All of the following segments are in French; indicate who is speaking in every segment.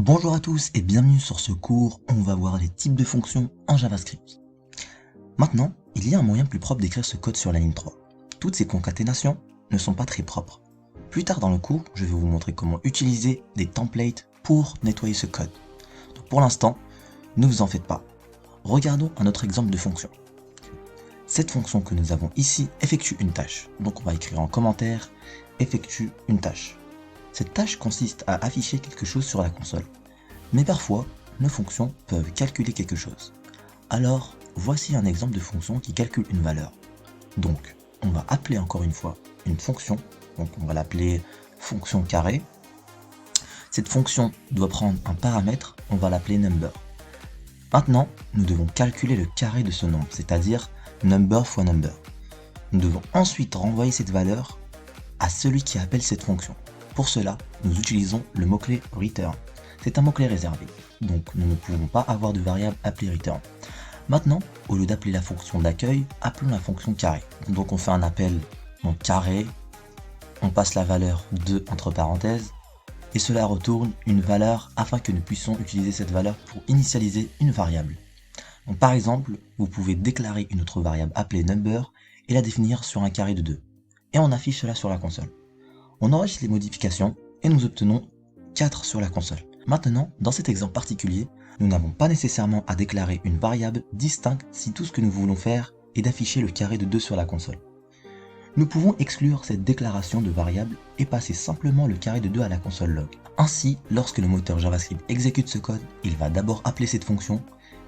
Speaker 1: Bonjour à tous et bienvenue sur ce cours où on va voir les types de fonctions en JavaScript. Maintenant, il y a un moyen plus propre d'écrire ce code sur la ligne 3. Toutes ces concaténations ne sont pas très propres. Plus tard dans le cours, je vais vous montrer comment utiliser des templates pour nettoyer ce code. Donc pour l'instant, ne vous en faites pas. Regardons un autre exemple de fonction. Cette fonction que nous avons ici effectue une tâche. Donc on va écrire en commentaire « effectue une tâche ». Cette tâche consiste à afficher quelque chose sur la console. Mais parfois, nos fonctions peuvent calculer quelque chose. Alors, voici un exemple de fonction qui calcule une valeur. Donc, on va appeler encore une fois une fonction. Donc on va l'appeler fonction carré. Cette fonction doit prendre un paramètre, on va l'appeler number. Maintenant, nous devons calculer le carré de ce nombre, c'est-à-dire number fois number. Nous devons ensuite renvoyer cette valeur à celui qui appelle cette fonction. Pour cela, nous utilisons le mot-clé return. C'est un mot-clé réservé, donc nous ne pouvons pas avoir de variable appelée return. Maintenant, au lieu d'appeler la fonction d'accueil, appelons la fonction carré. Donc on fait un appel en carré, on passe la valeur 2 entre parenthèses, et cela retourne une valeur afin que nous puissions utiliser cette valeur pour initialiser une variable. Donc par exemple, vous pouvez déclarer une autre variable appelée number et la définir sur un carré de 2. Et on affiche cela sur la console. On enregistre les modifications et nous obtenons 4 sur la console. Maintenant, dans cet exemple particulier, nous n'avons pas nécessairement à déclarer une variable distincte si tout ce que nous voulons faire est d'afficher le carré de 2 sur la console. Nous pouvons exclure cette déclaration de variable et passer simplement le carré de 2 à la console log. Ainsi, lorsque le moteur JavaScript exécute ce code, il va d'abord appeler cette fonction,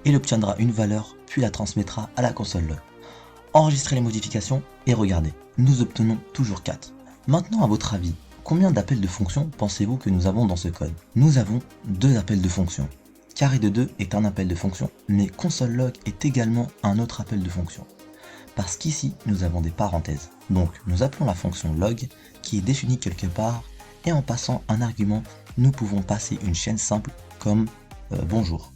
Speaker 1: il obtiendra une valeur, puis la transmettra à la console log. Enregistrez les modifications et regardez, nous obtenons toujours 4. Maintenant, à votre avis, combien d'appels de fonctions pensez-vous que nous avons dans ce code? Nous avons 2 appels de fonctions. Carré de 2 est un appel de fonction, mais console log est également un autre appel de fonction. Parce qu'ici, nous avons des parenthèses. Donc, nous appelons la fonction log, qui est définie quelque part, et en passant un argument, nous pouvons passer une chaîne simple comme bonjour.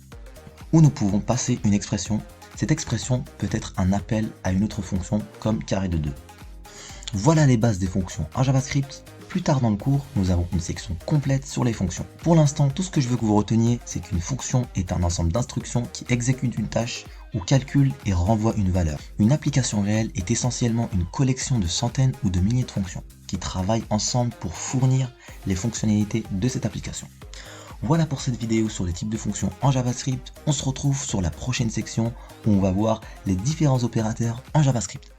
Speaker 1: Ou nous pouvons passer une expression. Cette expression peut être un appel à une autre fonction comme carré de 2. Voilà les bases des fonctions en JavaScript. Plus tard dans le cours, nous avons une section complète sur les fonctions. Pour l'instant, tout ce que je veux que vous reteniez, c'est qu'une fonction est un ensemble d'instructions qui exécute une tâche ou calcule et renvoie une valeur. Une application réelle est essentiellement une collection de centaines ou de milliers de fonctions qui travaillent ensemble pour fournir les fonctionnalités de cette application. Voilà pour cette vidéo sur les types de fonctions en JavaScript. On se retrouve sur la prochaine section où on va voir les différents opérateurs en JavaScript.